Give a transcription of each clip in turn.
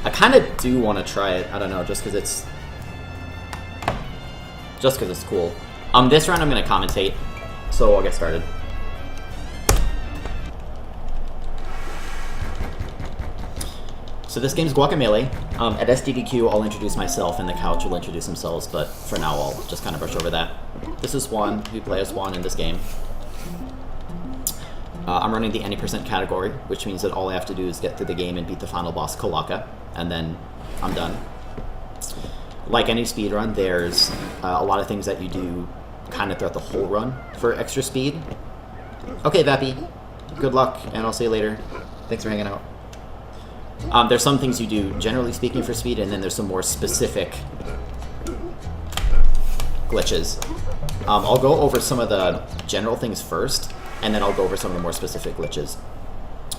I kind of do want to try it. I don't know, just because it's cool. This round I'm going to commentate, so I'll get started. So this game's Guacamelee. At SDDQ, I'll introduce myself, and the couch will introduce themselves, but for now I'll just kind of brush over that. This is Swan. We play as Swan in this game. I'm running the any % category, which means that all I have to do is get through the game and beat the final boss, Kalaka, and then I'm done. Like any speedrun, there's a lot of things that you do kind of throughout the whole run for extra speed. Okay, Vappy. Good luck, and I'll see you later. Thanks for hanging out. There's some things you do, generally speaking, for speed, and then there's some more specific glitches. I'll go over some of the general things first, and then I'll go over some of the more specific glitches.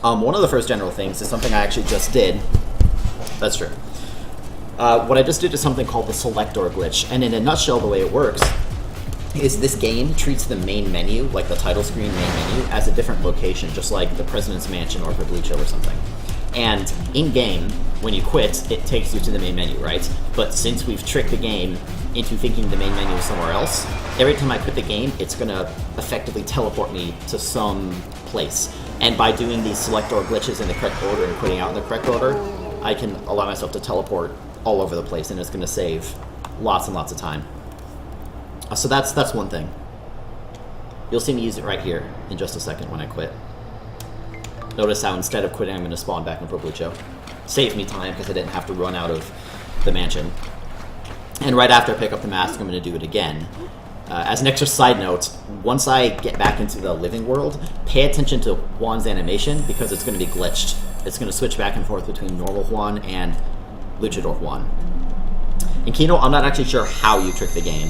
One of the first general things is something I actually just did. That's true. What I just did is something called the selector glitch, and in a nutshell, the way it works is this game treats the main menu, like the title screen main menu, as a different location, just like the President's Mansion or Publicho or something. And in-game, when you quit, it takes you to the main menu, right? But since we've tricked the game into thinking the main menu is somewhere else, every time I quit the game, it's going to effectively teleport me to some place. And by doing these selector glitches in the correct order and quitting out in the correct order, I can allow myself to teleport all over the place, and it's going to save lots and lots of time. So that's one thing. You'll see me use it right here in just a second when I quit. Notice how instead of quitting, I'm going to spawn back in Publicho. Saved me time because I didn't have to run out of the mansion. And right after I pick up the mask, I'm going to do it again. As an extra side note, once I get back into the living world, pay attention to Juan's animation because it's going to be glitched. It's going to switch back and forth between normal Juan and Luchador Juan. In Kino, I'm not actually sure how you trick the game.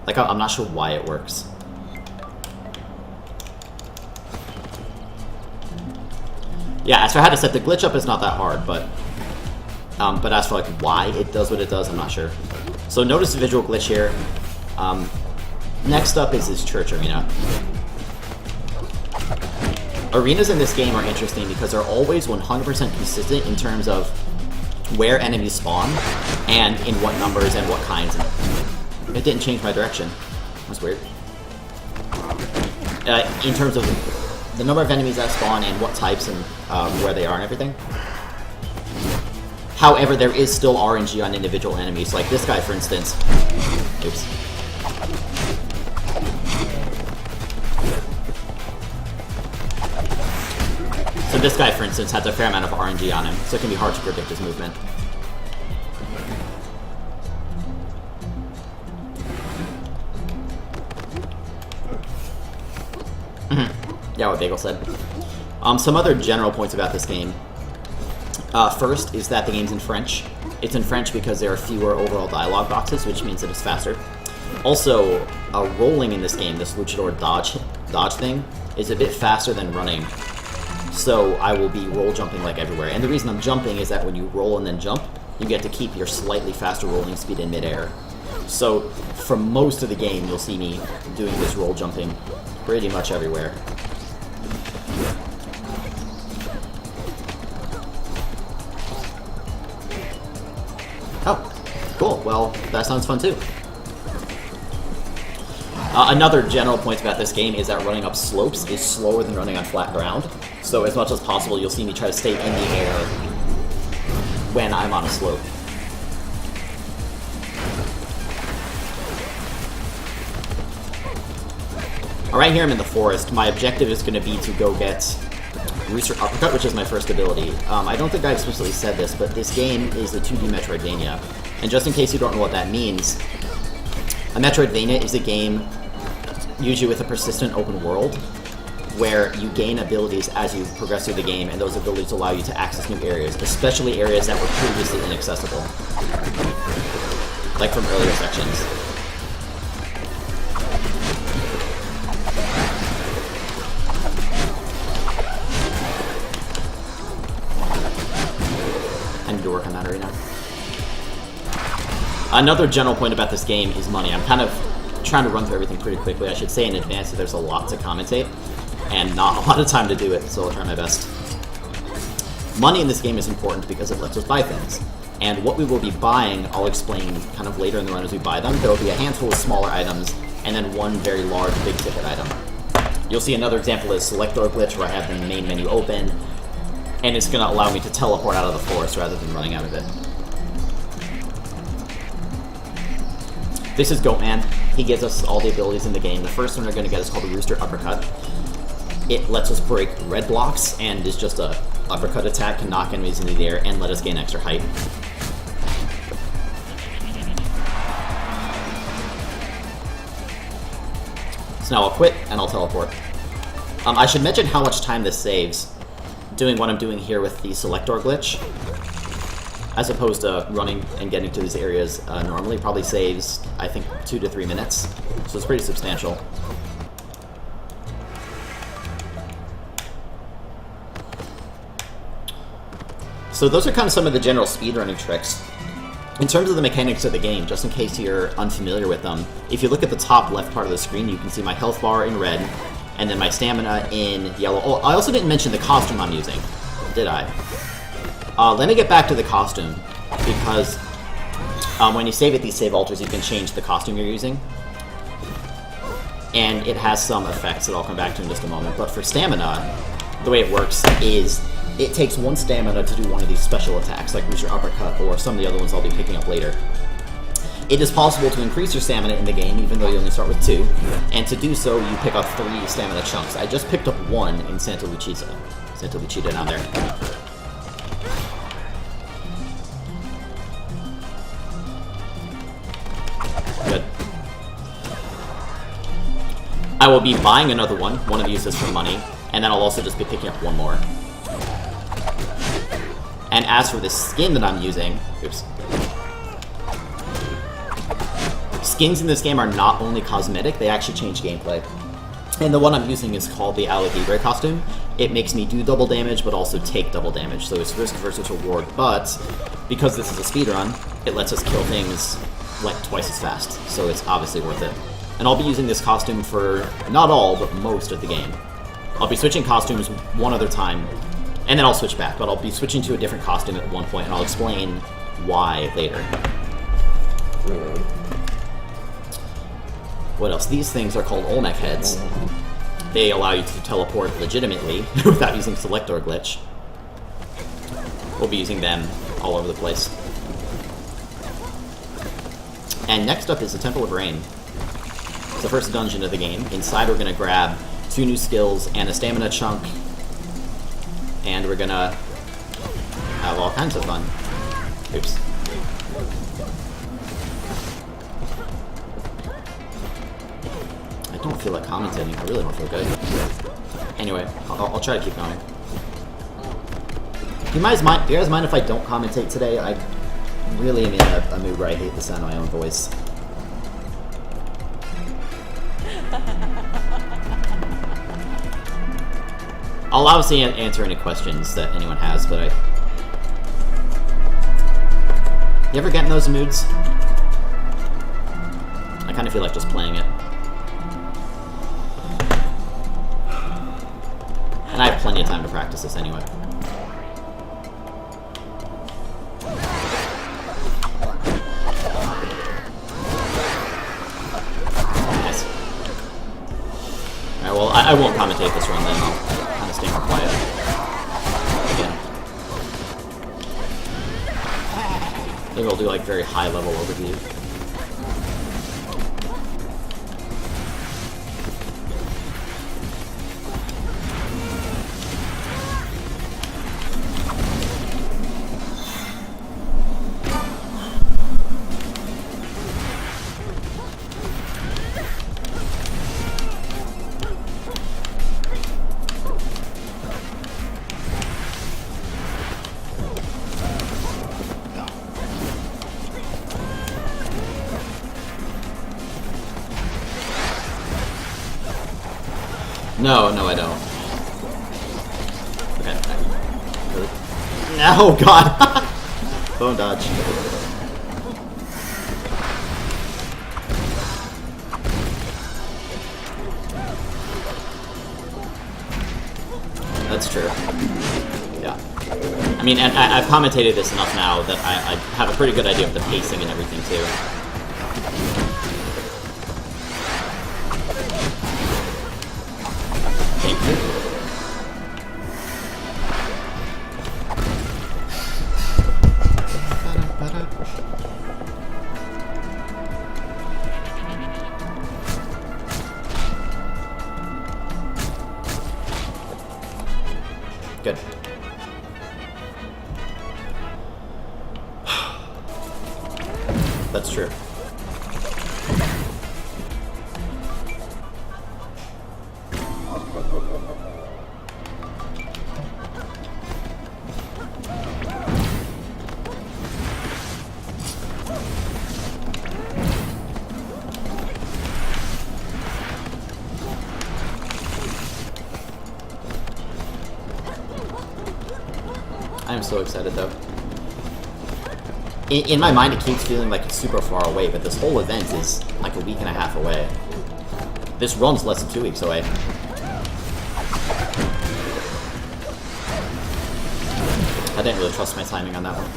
Like, I'm not sure why it works. Yeah, as for how to set the glitch up, it's not that hard, but as for like why it does what it does, I'm not sure. So notice the visual glitch here. Next up is this church arena. Arenas in this game are interesting because they're always 100% consistent in terms of where enemies spawn and in what numbers and what kinds. It didn't change my direction. That's weird. In terms of the number of enemies that spawn and what types and where they are and everything. However, there is still RNG on individual enemies, like this guy, for instance. Oops. So this guy, for instance, has a fair amount of RNG on him, so it can be hard to predict his movement. Yeah, what Bagel said. Some other general points about this game. First is that the game's in French. It's in French because there are fewer overall dialogue boxes, which means that it's faster. Also, rolling in this game, this luchador dodge thing, is a bit faster than running. So I will be roll jumping like everywhere. And the reason I'm jumping is that when you roll and then jump, you get to keep your slightly faster rolling speed in midair. So for most of the game, you'll see me doing this roll jumping pretty much everywhere. Oh, cool. Well, that sounds fun too. Another general point about this game is that running up slopes is slower than running on flat ground. So as much as possible, you'll see me try to stay in the air when I'm on a slope. Right here I'm in the forest. My objective is going to be to go get Rooster Uppercut, which is my first ability. I don't think I explicitly said this, but this game is a 2D Metroidvania. And just in case you don't know what that means, a Metroidvania is a game usually with a persistent open world where you gain abilities as you progress through the game, and those abilities allow you to access new areas, especially areas that were previously inaccessible, like from earlier sections. I need to work on that arena. Another general point about this game is money. I'm kind of trying to run through everything pretty quickly. I should say in advance that there's a lot to commentate and not a lot of time to do it, so I'll try my best. Money in this game is important because it lets us buy things. And what we will be buying, I'll explain kind of later in the run as we buy them. There will be a handful of smaller items, and then one very large, big-ticket item. You'll see another example is Select Door Glitch, where I have the main menu open, and it's going to allow me to teleport out of the forest rather than running out of it. This is Goatman. He gives us all the abilities in the game. The first one we're going to get is called the Rooster Uppercut. It lets us break red blocks, and is just a uppercut attack, can knock enemies into the air, and let us gain extra height. So now I'll quit, and I'll teleport. I should mention how much time this saves, doing what I'm doing here with the Select Door glitch, as opposed to running and getting to these areas normally. Probably saves, I think, 2 to 3 minutes, so it's pretty substantial. So those are kind of some of the general speedrunning tricks. In terms of the mechanics of the game, just in case you're unfamiliar with them, if you look at the top left part of the screen, you can see my health bar in red, and then my stamina in yellow. Oh, I also didn't mention the costume I'm using, did I? Let me get back to the costume, because when you save at these save altars, you can change the costume you're using. And it has some effects that I'll come back to in just a moment. But for stamina, the way it works is it takes 1 stamina to do one of these special attacks, like Rooster Uppercut or some of the other ones I'll be picking up later. It is possible to increase your stamina in the game, even though you only start with 2, and to do so, you pick up 3 stamina chunks. I just picked up 1 in Santa Lucita. Santa Lucita down there. Good. I will be buying another one. One of these is for money, and then I'll also just be picking up 1 more. And as for the skin that I'm using, oops. Skins in this game are not only cosmetic, they actually change gameplay. And the one I'm using is called the Alligator costume. It makes me do double damage, but also take double damage, so it's risk versus reward. But because this is a speedrun, it lets us kill things like twice as fast, so it's obviously worth it. And I'll be using this costume for not all, but most of the game. I'll be switching costumes one other time, and then I'll switch back, but I'll be switching to a different costume at one point, and I'll explain why later. What else? These things are called Olmec heads. They allow you to teleport legitimately without using Select Door glitch. We'll be using them all over the place. And next up is the Temple of Rain. It's the first dungeon of the game. Inside we're going to grab 2 new skills and a stamina chunk, and we're gonna have all kinds of fun. Oops. I don't feel like commentating. I really don't feel good. Anyway, I'll try to keep going. Do you guys mind if I don't commentate today? I really am in a mood where I hate the sound of my own voice. I'll obviously answer any questions that anyone has, but You ever get in those moods? I kind of feel like just playing it. And I have plenty of time to practice this anyway. Nice. Alright, well, I won't commentate this run then. I'll kind of stay more quiet. Again. Maybe I'll do like very high level overview. No, I don't. Okay. Really? No, God! Bone dodge. That's true. Yeah. I mean, and I've commentated this enough now that I have a pretty good idea of the pacing and everything, too. Thank you. Good. That's true. I'm so excited though. In my mind, it keeps feeling like it's super far away, but this whole event is like a week and a half away. This run's less than 2 weeks away. I didn't really trust my timing on that one.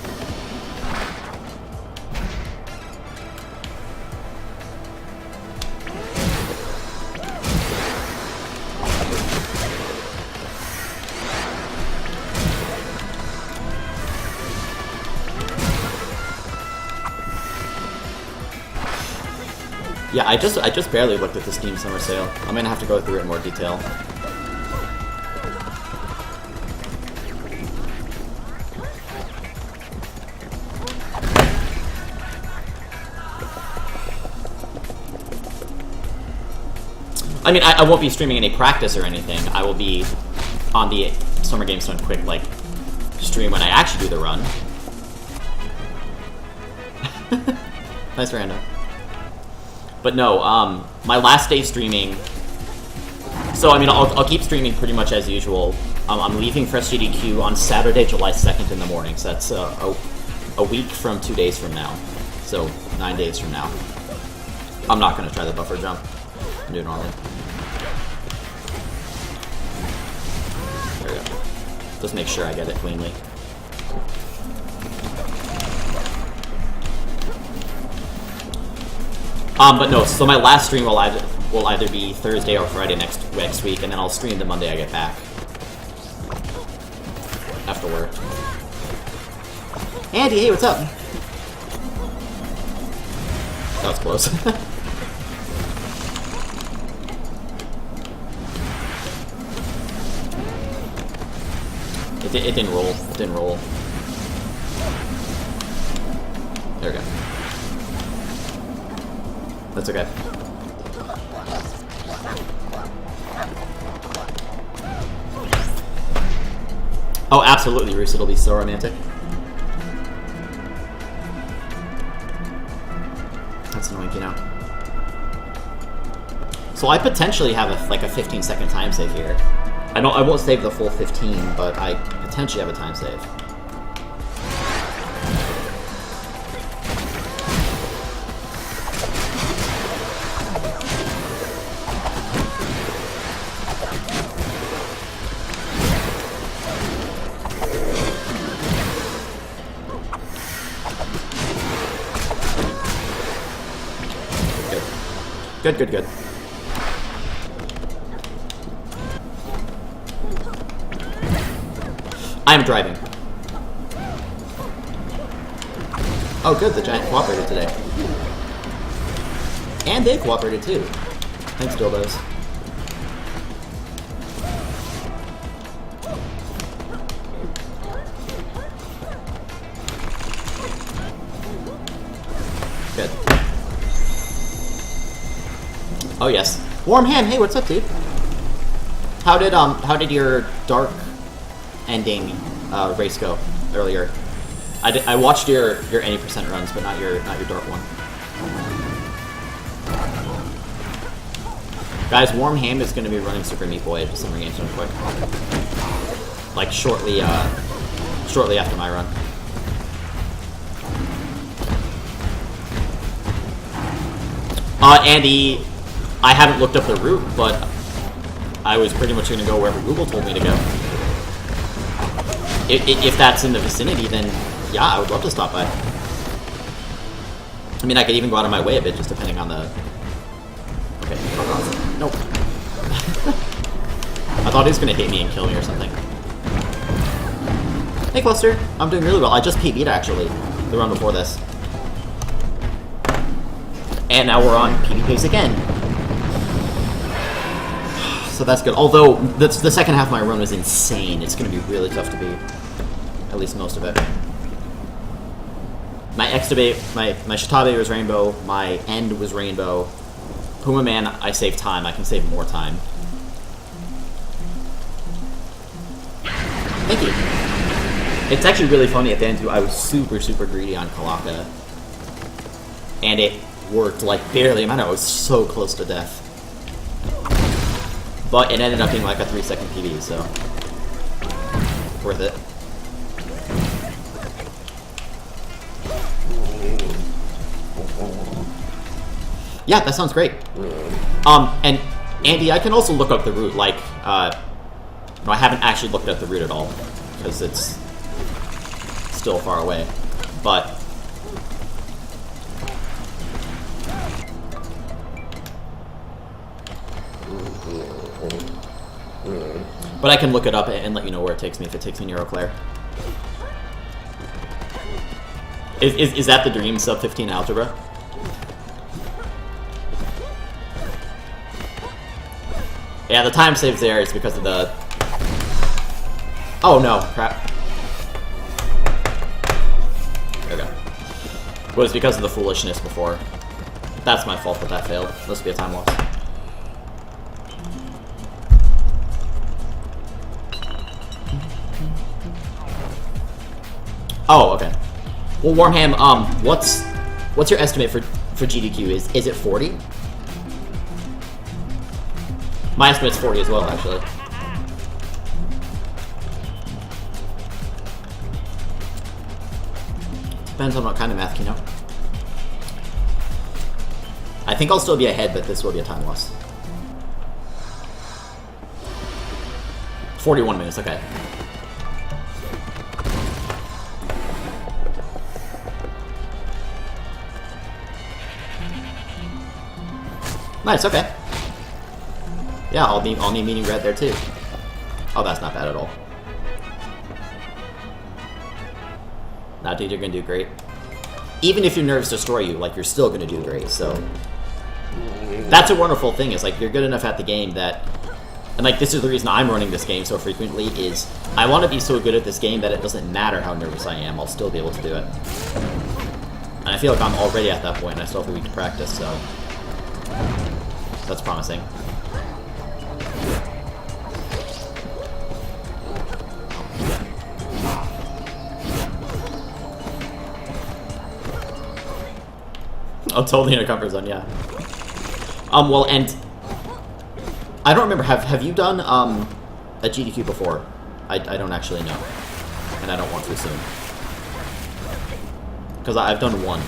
Yeah, I just barely looked at the Steam Summer Sale. I'm gonna have to go through it in more detail. I mean, I won't be streaming any practice or anything. I will be on the Summer Games Done Quick, like, stream when I actually do the run. Nice random. But no, my last day streaming... So, I mean, I'll keep streaming pretty much as usual. I'm leaving Fresh GDQ on Saturday, July 2nd in the morning, so that's a week from 2 days from now. So, 9 days from now. I'm not going to try the buffer jump. I'm doing normally. There we go. Just make sure I get it cleanly. But no, so my last stream will either be Thursday or Friday next week, and then I'll stream the Monday I get back. After work. Andy, hey, what's up? That was close. It didn't roll. It didn't roll. There we go. That's okay. Oh, absolutely, Roos. It'll be so romantic. That's annoying, you know. So I potentially have like a 15-second time save here. I won't save the full 15, but I potentially have a time save. Good, good, good. I am driving. Oh good, the giant cooperated today. And they cooperated too. Thanks, dildos. Good. Oh yes. Warm Ham, hey, what's up, dude? How did your dark ending race go earlier? I watched your any percent runs, but not your dark one. Guys, Warm Ham is going to be running Super Meat Boy at Summer Games Done Quick. Like shortly after my run. Andy, I haven't looked up the route, but I was pretty much going to go wherever Google told me to go. If that's in the vicinity, then yeah, I would love to stop by. I mean, I could even go out of my way a bit, just depending on the... Okay, nope. I thought he was going to hit me and kill me or something. Hey, Cluster. I'm doing really well. I just PB'd, actually, the run before this. And now we're on PB pace again. So that's good. Although, the second half of my run was insane. It's going to be really tough to beat. At least most of it. My X-Debate, my Shitabe was rainbow, my end was rainbow. Puma Man, I save time. I can save more time. Thank you. It's actually really funny at the end, too. I was super, super greedy on Kalaka. And it worked, like, barely. I was so close to death. But it ended up being like a 3-second PB, so... worth it. Yeah, that sounds great. And Andy, I can also look up the route, like, no, I haven't actually looked at the route at all, because it's still far away, but... But I can look it up and let you know where it takes me if it takes me near Eau Claire. Is that the dream, sub 15 algebra? Yeah, the time saves there is because of the... Oh no, crap. There we go. It was because of the foolishness before. That's my fault that that failed. This will be a time loss. Oh, okay. Well, Warmham, what's your estimate for GDQ? Is it 40? My estimate's 40 as well, actually. Depends on what kind of math you know. I think I'll still be ahead, but this will be a time loss. 41 minutes, okay. Nice, okay. Yeah, I'll need meeting red there too. Oh, that's not bad at all. Nah, dude, you're gonna do great. Even if your nerves destroy you, like, you're still gonna do great, so... That's a wonderful thing, is, like, you're good enough at the game that... And, like, this is the reason I'm running this game so frequently, is I want to be so good at this game that it doesn't matter how nervous I am, I'll still be able to do it. And I feel like I'm already at that point, and I still have a week to practice, so... That's promising. Oh, totally in a comfort zone, yeah. Well, and... I don't remember, have you done, a GDQ before? I don't actually know. And I don't want to soon. Because I've done one.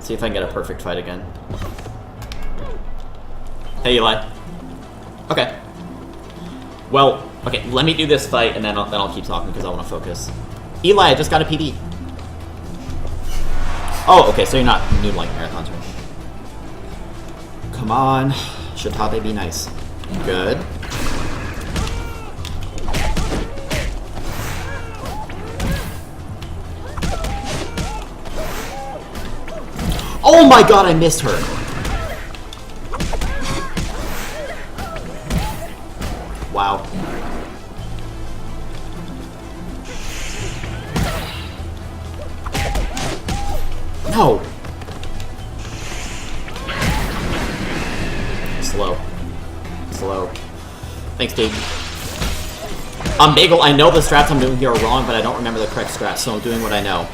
See if I can get a perfect fight again. Hey, Eli. Okay. Well, okay, let me do this fight, and then I'll keep talking, because I want to focus. Eli, I just got a PB. Oh, okay, so you're not new to, like, marathons or anything. Come on. Shitabe, be nice. Good. Oh my god, I missed her! Wow. No! Slow. Slow. Thanks, dude. Bagel, I know the strats I'm doing here are wrong, but I don't remember the correct strats, so I'm doing what I know.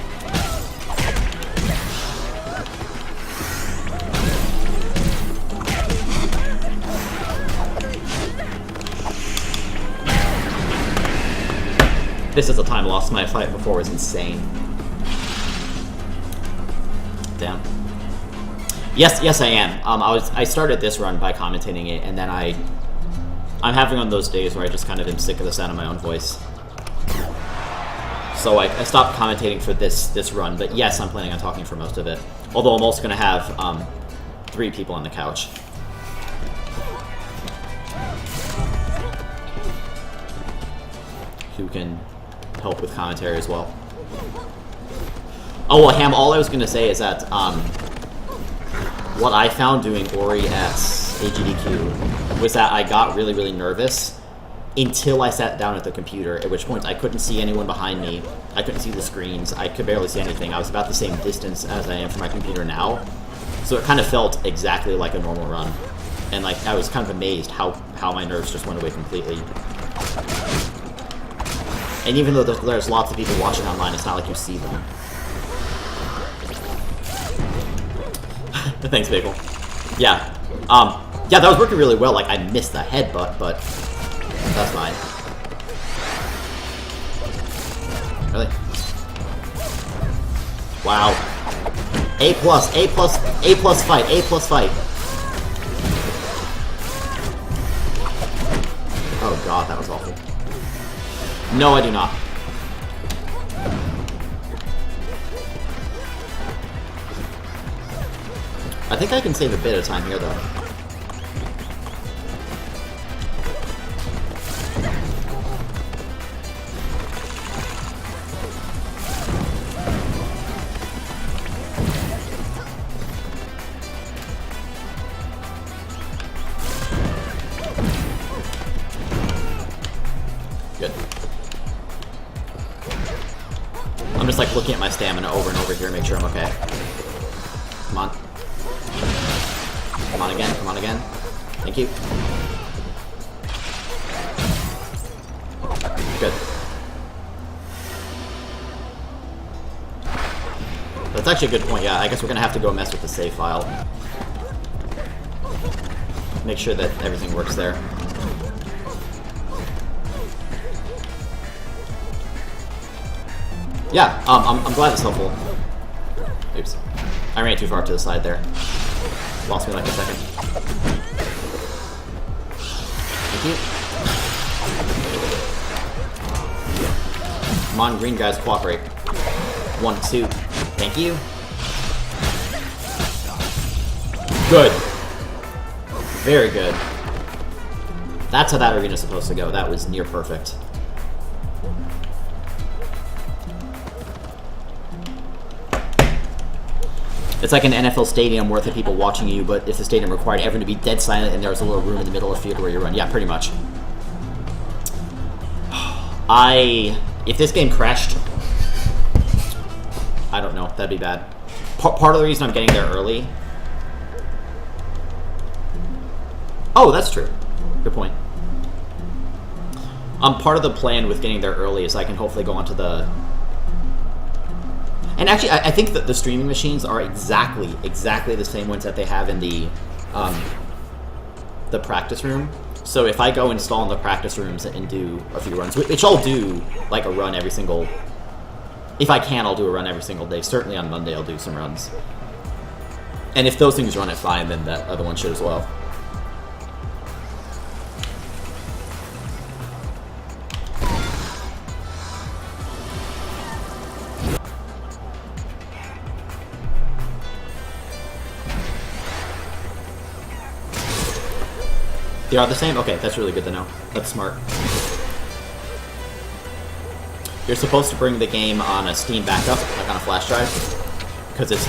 This is a time loss. My fight before was insane. Damn. Yes, I am. I started this run by commentating it, and then I'm having one of those days where I just kind of am sick of the sound of my own voice. So I stopped commentating for this run, but yes, I'm planning on talking for most of it. Although I'm also going to have 3 people on the couch. Who can help with commentary as well. Oh, well, Ham, all I was going to say is that what I found doing Ori at AGDQ was that I got really, really nervous until I sat down at the computer, at which point I couldn't see anyone behind me. I couldn't see the screens. I could barely see anything. I was about the same distance as I am from my computer now. So it kind of felt exactly like a normal run. And like I was kind of amazed how my nerves just went away completely. And even though there's lots of people watching online, it's not like you see them. Thanks, Bagel. Yeah. Yeah, that was working really well. Like, I missed the headbutt, but that's fine. Really? Wow. A plus fight, A plus fight. Oh god, that was awful. No, I do not. I think I can save a bit of time here, though. Good. I'm just like looking at my stamina over and over here to make sure I'm okay. Come on. Come on again, come on again. Thank you. Good. That's actually a good point, yeah. I guess we're gonna have to go mess with the save file. Make sure that everything works there. Yeah, I'm glad it's helpful. Oops. I ran too far to the side there. Lost me like a second. Thank you. Come on, green guys, cooperate. 1, 2. Thank you. Good. Very good. That's how that arena's supposed to go. That was near perfect. It's like an NFL stadium worth of people watching you, but if the stadium required everyone to be dead silent and there was a little room in the middle of the field where you run. Yeah, pretty much. If this game crashed, I don't know, that'd be bad. Part of the reason I'm getting there early... Oh, that's true. Good point. Part of the plan with getting there early is I can hopefully go onto the... And actually, I think that the streaming machines are exactly the same ones that they have in the practice room. So if I go install in the practice rooms and do a few runs, which I'll do like a run every single... If I can, I'll do a run every single day. Certainly on Monday, I'll do some runs. And if those things run it fine, then that other one should as well. They are the same? Okay, that's really good to know. That's smart. You're supposed to bring the game on a Steam backup, like on a flash drive, because it's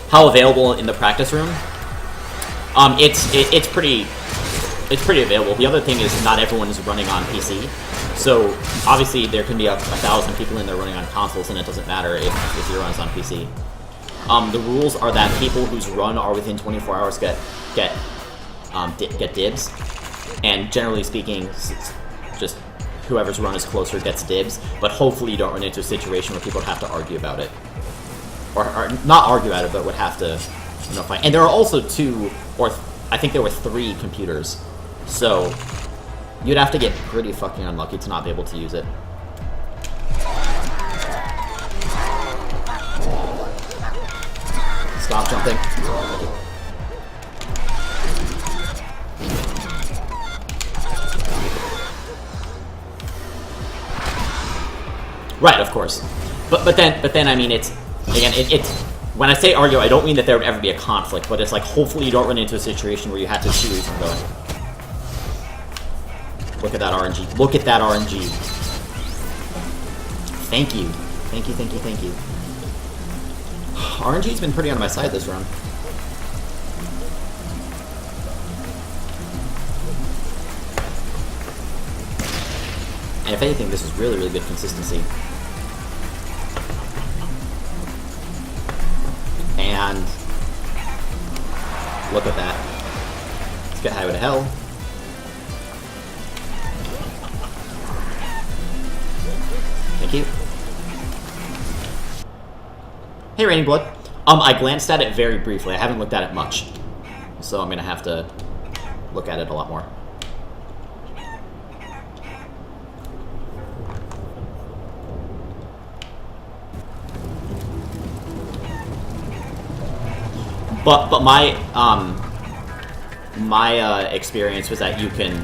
how available in the practice room. It's pretty available. The other thing is not everyone is running on PC, so obviously there can be 1,000 people in there running on consoles, and it doesn't matter if your run's on PC. The rules are that people whose run are within 24 hours get dibs, and generally speaking, just whoever's run is closer gets dibs, but hopefully you don't run into a situation where people have to argue about it. Or not argue about it, but would have to, fight. And there are also 2, or I think there were 3 computers, so you'd have to get pretty fucking unlucky to not be able to use it. Stop jumping. Right, of course. But then I mean it's when I say argue, I don't mean that there would ever be a conflict, but it's like hopefully you don't run into a situation where you have to choose and go. Look at that RNG. Look at that RNG. Thank you. Thank you, thank you, thank you. RNG's been pretty on my side this run. And if anything, this is really, really good consistency. And look at that. Let's get Highway to Hell. Thank you. Hey, Raining Blood. I glanced at it very briefly. I haven't looked at it much. So I'm gonna have to look at it a lot more. But my experience was that you can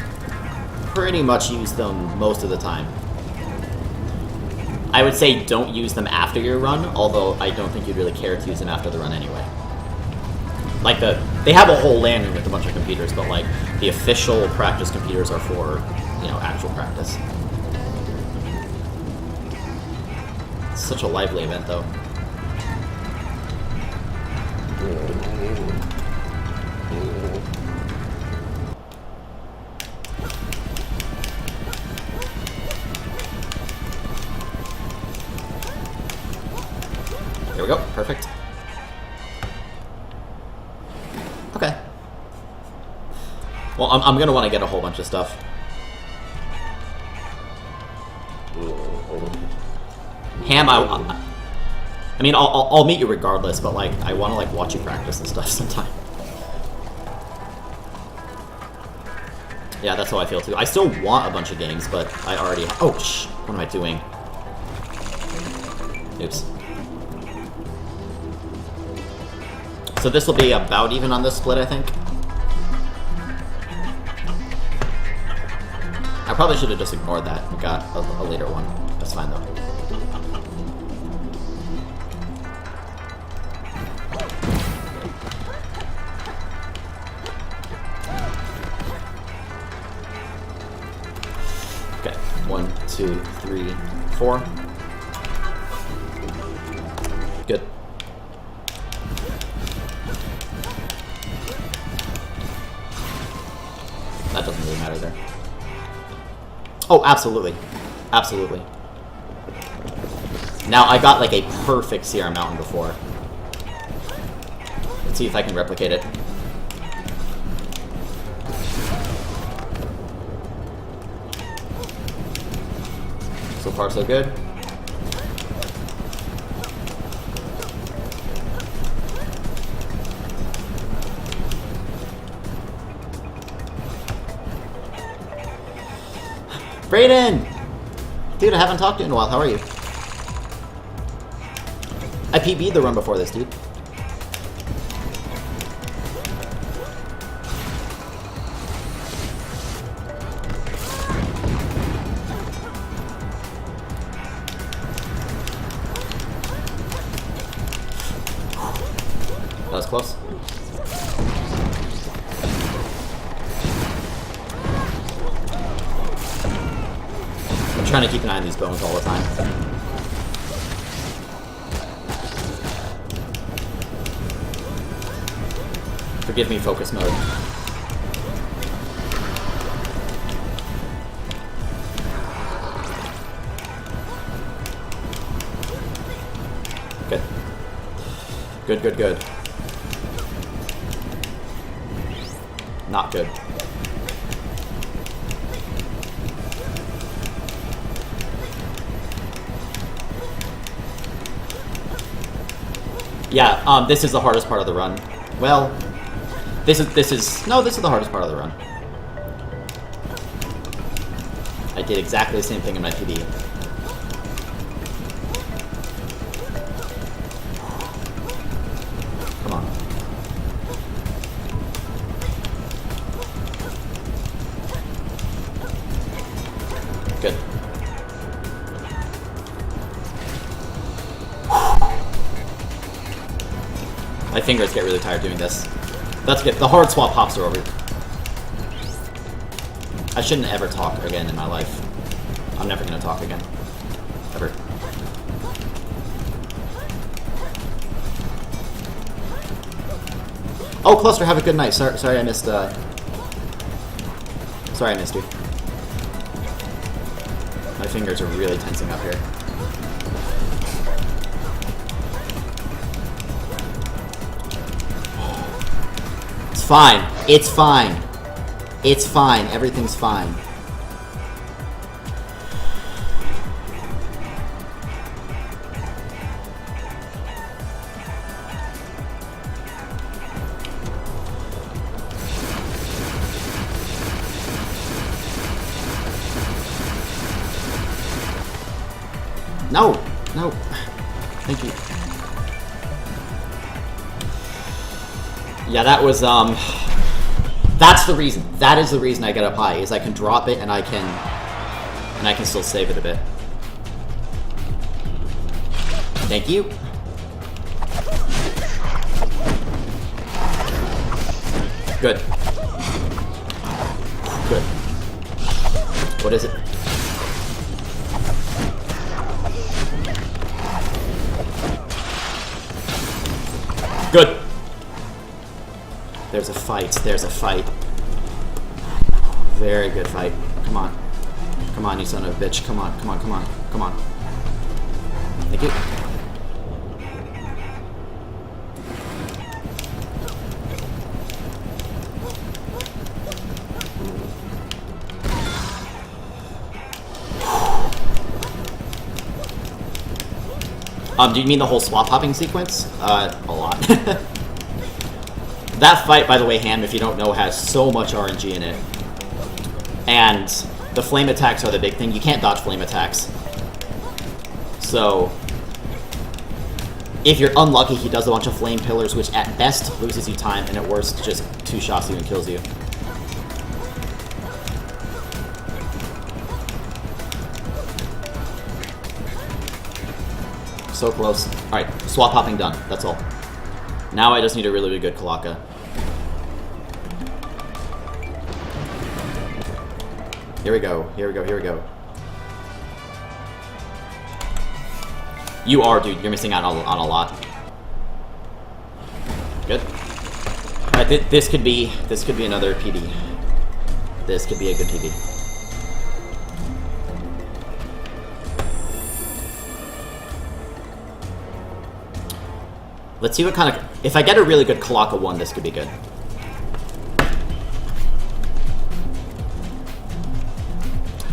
pretty much use them most of the time. I would say don't use them after your run, although I don't think you'd really care to use them after the run anyway. Like they have a whole landing with a bunch of computers, but like the official practice computers are for, you know, actual practice. It's such a lively event though. There we go, perfect. Okay. Well, I'm gonna want to get a whole bunch of stuff. Ham, I mean, I'll meet you regardless, but like, I want to like watch you practice and stuff sometime. Yeah, that's how I feel too. I still want a bunch of games, but I already. Oh, what am I doing? Oops. So this will be about even on this split, I think. I probably should have just ignored that and got a later one. That's fine though. Okay, 1, 2, 3, 4. Good. That doesn't really matter there. Oh, absolutely. Absolutely. Now, I got like a perfect Sierra Mountain before. Let's see if I can replicate it. So far, so good. Brayden! Dude, I haven't talked to you in a while. How are you? I PB'd the run before this, dude. That was close. I'm trying to keep an eye on these bones all the time. Forgive me, focus mode. Good. Good, good, good. Not good. Yeah, this is the hardest part of the run. Well, this is the hardest part of the run. I did exactly the same thing in my PB. Come on. fingers get really tired doing this. That's good. The hard swap hops are over. I shouldn't ever talk again in my life. I'm never gonna talk again. Ever. Oh, Cluster, have a good night. Sorry I missed, Sorry I missed you. My fingers are really tensing up here. It's fine. It's fine. It's fine. Everything's fine. No! No! Thank you. Yeah, that was, that's the reason. That is the reason I get up high, is I can drop it and I can still save it a bit. Thank you. Good. Good. What is it? Good. There's a fight. There's a fight. Very good fight. Come on. Come on, you son of a bitch. Come on, come on, come on, come on. Thank you. Do you mean the whole swap hopping sequence? A lot. That fight, by the way, Ham, if you don't know, has so much RNG in it. And the flame attacks are the big thing. You can't dodge flame attacks. So, if you're unlucky, he does a bunch of flame pillars, which at best loses you time, and at worst just two-shots you and kills you. So close. Alright, swap hopping done. That's all. Now I just need a really, really good Kalaka. Here we go. Here we go. Here we go. You are, dude. You're missing out on a lot. Good. Alright, this could be another PB. This could be a good PB. Let's see what kind of... If I get a really good Kalaka 1, this could be good.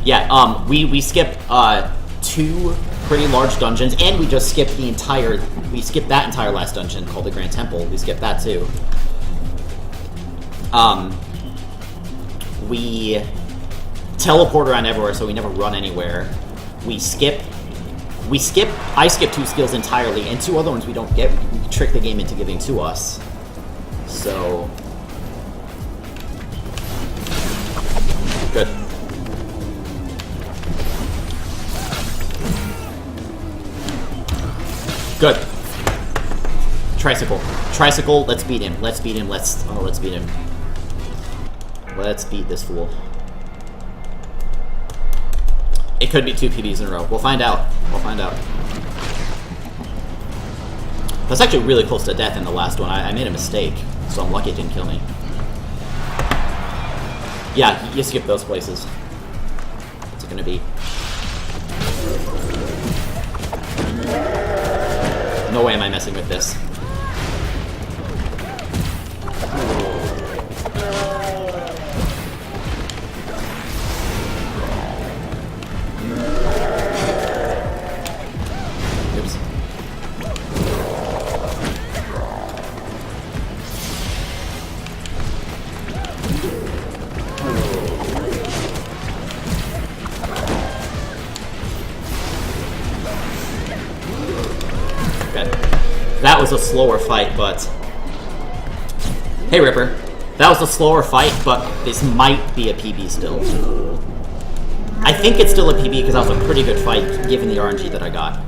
Yeah, we skip 2 pretty large dungeons, and we just skipped the entire... We skipped that entire last dungeon called the Grand Temple. We skipped that too. We teleport around everywhere, so we never run anywhere. I skip 2 skills entirely, and 2 other ones we don't get. We can trick the game into giving to us. So... Good. Good. Tricycle. Tricycle, let's beat him. Let's beat him. Let's beat him. Let's beat this fool. It could be 2 PBs in a row. We'll find out. We'll find out. That's actually really close to death in the last one. I made a mistake, so I'm lucky it didn't kill me. Yeah, you skip those places. What's it gonna be? No way am I messing with this. That was a slower fight, but... Hey, Ripper. That was a slower fight, but this might be a PB still. I think it's still a PB because that was a pretty good fight, given the RNG that I got.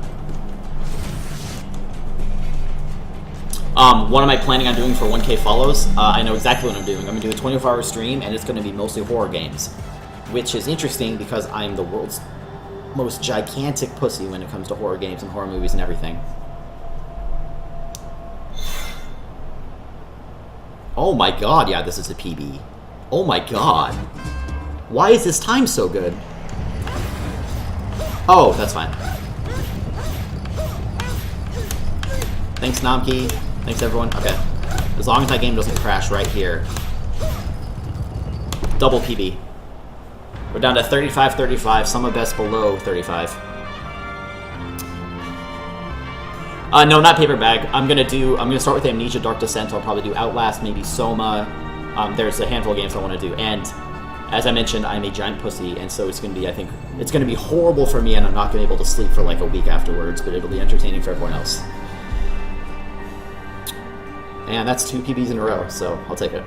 What am I planning on doing for 1K follows? I know exactly what I'm doing. I'm going to do a 24-hour stream, and it's going to be mostly horror games. Which is interesting because I'm the world's most gigantic pussy when it comes to horror games and horror movies and everything. Oh my god, yeah, this is a PB. Oh my god. Why is this time so good? Oh, that's fine. Thanks, Namki. Thanks, everyone. Okay. As long as my game doesn't crash right here. Double PB. We're down to 35-35. Some of best below 35. No, not Paper Bag. I'm gonna start with Amnesia, Dark Descent. I'll probably do Outlast, maybe Soma. There's a handful of games I want to do, and as I mentioned, I'm a giant pussy, and so it's gonna be, I think, it's gonna be horrible for me, and I'm not gonna be able to sleep for like a week afterwards, but it'll be entertaining for everyone else. And that's 2 PBs in a row, so I'll take it.